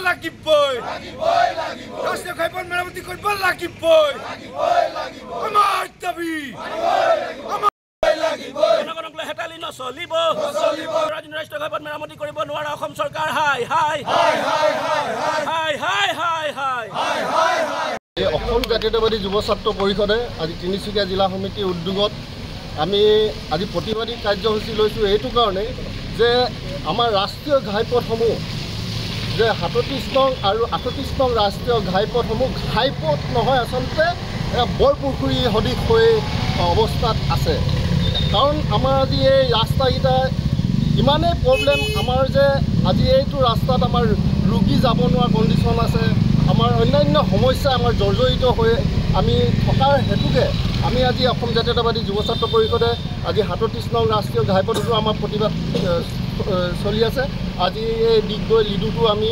লাগিবই ৰাষ্ট্ৰীয় ঘাইপথ মেৰামতি কৰিব লাগিবই আমাৰ দাবী জনগণক লৈ হেতালি নচলিব ৰাষ্ট্ৰীয় ঘাইপথ মেৰামতি কৰিব নোৱাৰা অসম চৰকাৰ হাই হাই হাই হাই হাই হাই হাই হাই হাই অসম জাতীয়তাবাদী যুৱ ছাত্ৰ পৰিষদে আজি তিনিচুকীয়া জিলা সমিতিৰ উদ্যোগত আমি আজি প্ৰতিবাদী কাৰ্যসূচী লৈছোঁ এইটো কাৰণে যে আমাৰ ৰাষ্ট্ৰীয় ঘাইপথসমূহ যে ৩৭ নং আৰু ৩৮ নং ৰাষ্ট্ৰীয় ঘাইপথসমূহ ঘাইপথ নহয় আচলতে বৰপুখুৰী সদৃশ হৈ অৱস্থাত আছে কাৰণ আমাৰ আজি এই ৰাস্তাকেইটা ইমানেই প্ৰব্লেম আমাৰ যে আজি এইটো ৰাস্তাত আমাৰ ৰোগী যাব নোৱাৰা কণ্ডিশ্যন আছে আমাৰ অন্যান্য সমস্যা আমাৰ জৰ্জৰিত হৈ আমি থকাৰ হেতুকে আমি আজি অসম জাতীয়তাবাদী যুৱ ছাত্ৰ পৰিষদে আজি ৩৭ নং ৰাষ্ট্ৰীয় ঘাইপথতো আমাৰ প্ৰতিবাদ চলি আছে আজি এই ডিগবৈ লিডুটো আমি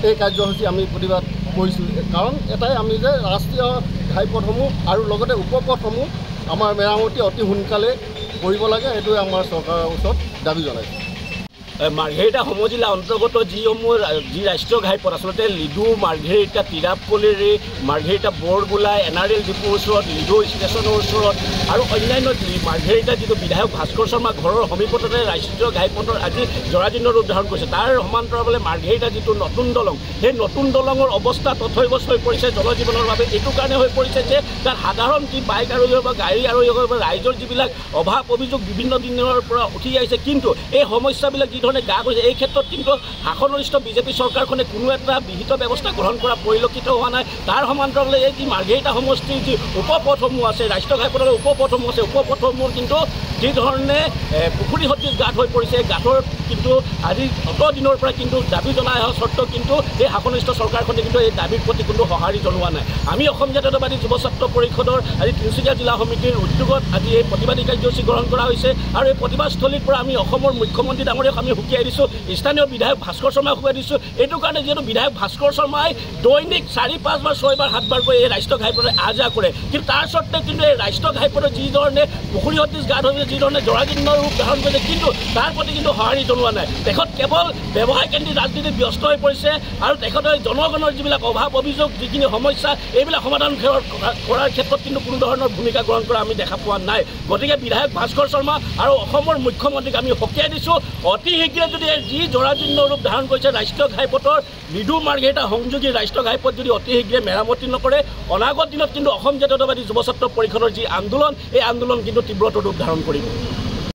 এই কাৰ্যসূচী আমি প্ৰতিবাদ কৰিছোঁ কাৰণ এটাই আমি যে ৰাষ্ট্ৰীয় ঘাইপথসমূহ আৰু লগতে উপপথসমূহ আমাৰ মেৰামতি অতি সোনকালে কৰিব লাগে এইটোৱে আমাৰ চৰকাৰৰ ওচৰত দাবী জনাইছোঁ মাৰ্ঘেৰিটা সমজিলা অন্তৰ্গত যিসমূহ যি ৰাষ্ট্ৰীয় ঘাইপথ আচলতে লিডু মাৰ্ঘেৰিটা তিৰাপকলিৰি মাৰ্ঘেৰিটা বৰগোলা NRL ডিপুৰ ওচৰত লিডু ষ্টেচনৰ ওচৰত আৰু অন্যান্য মাৰ্ঘেৰিটা যিটো বিধায়ক ভাস্কৰ শৰ্মা ঘৰৰ সমীপতে ৰাষ্ট্ৰীয় ঘাইপথৰ আজি জৰাজীৰ্ণ ৰূপ ধাৰণ কৰিছে তাৰ সমান্তৰালভাৱে মাৰ্ঘেৰিটা যিটো নতুন দলং সেই নতুন দলঙৰ অৱস্থা তথৈবচ হৈ পৰিছে জনজীৱনৰ বাবে এইটো কাৰণে হৈ পৰিছে যে তাত সাধাৰণ যি বাইক আৰোহী বা গাড়ী আৰোহী ৰাইজৰ যিবিলাক অভাৱ অভিযোগ বিভিন্ন দিনৰ পৰা উঠি আহিছে কিন্তু এই সমস্যাবিলাক ধৰণে গা কৰিছে এই ক্ষেত্ৰত কিন্তু শাসননিষ্ঠ বিজেপি চৰকাৰখনে কোনো এটা বিহিত ব্যৱস্থা গ্ৰহণ কৰা পৰিলক্ষিত হোৱা নাই তাৰ সমান্তৰালভাৱে এই যি মাৰ্ঘেৰিটা সমষ্টিৰ যি উপপথসমূহ আছে ৰাষ্ট্ৰীয় ঘাইপথৰ উপপথসমূহ আছে উপপথসমূহ কিন্তু যি ধৰণে পুখুৰী সদৃশ গাঁত হৈ পৰিছে গাঁতৰ কিন্তু আজি অত দিনৰ পৰা কিন্তু দাবী জনাই অহা স্বত্তেও কিন্তু এই শাসননিষ্ঠ চৰকাৰখনে কিন্তু এই দাবীৰ প্ৰতি কোনো সঁহাৰি জনোৱা নাই আমি অসম জাতীয়তাবাদী যুৱ ছাত্ৰ পৰিষদৰ আজি তিনিচুকীয়া জিলা সমিতিৰ উদ্যোগত আজি এই প্ৰতিবাদী কাৰ্যসূচী গ্ৰহণ কৰা হৈছে আৰু এই প্ৰতিবাদস্থলীৰ পৰা আমি অসমৰ মুখ্যমন্ত্ৰী ডাঙৰীয়াক আমি হুকিয়াই দিছোঁ স্থানীয় বিধায়ক ভাস্কৰ শৰ্মাক হুকিয়াই দিছোঁ এইটো কাৰণে যিহেতু বিধায়ক ভাস্কৰ শৰ্মাই দৈনিক ৪-৫ বাৰ ৬ বাৰ ৭ বাৰকৈ এই ৰাষ্ট্ৰীয় ঘাইপথে আহ যাহ কৰে কিন্তু তাৰ স্বত্তে কিন্তু এই ৰাষ্ট্ৰীয় ঘাইপথে যি ধৰণে পুখুৰী সদৃশ গাঁত হৈ যি ধৰণে জৰাজীৰ্ণ ৰূপ ধাৰণ কৰিছে কিন্তু তাৰ প্ৰতি কিন্তু সঁহাৰি জনোৱা নাই তেখেত কেৱল ব্যৱসায়কেন্দ্ৰিক ৰাজনীতিত ব্যস্ত হৈ পৰিছে আৰু তেখেতৰ জনগণৰ যিবিলাক অভাৱ অভিযোগ যিখিনি সমস্যা এইবিলাক সমাধান কৰাৰ ক্ষেত্ৰত কিন্তু কোনো ধৰণৰ ভূমিকা গ্ৰহণ কৰা আমি দেখা পোৱা নাই গতিকে বিধায়ক ভাস্কৰ শৰ্মা আৰু অসমৰ মুখ্যমন্ত্ৰীক আমি সকীয়াই দিছোঁ অতি শীঘ্ৰে যদি যি জৰাজীৰ্ণ ৰূপ ধাৰণ কৰিছে ৰাষ্ট্ৰীয় ঘাইপথৰ লিডু মাৰ্ঘেৰিটা সংযোগী ৰাষ্ট্ৰীয় ঘাইপথ যদি অতি শীঘ্ৰে মেৰামতি নকৰে অনাগত দিনত কিন্তু অসম জাতীয়তাবাদী যুৱ ছাত্ৰ পৰিষদৰ যি আন্দোলন এই আন্দোলন কিন্তু তীব্ৰতৰ ৰূপ ধাৰণ কৰিব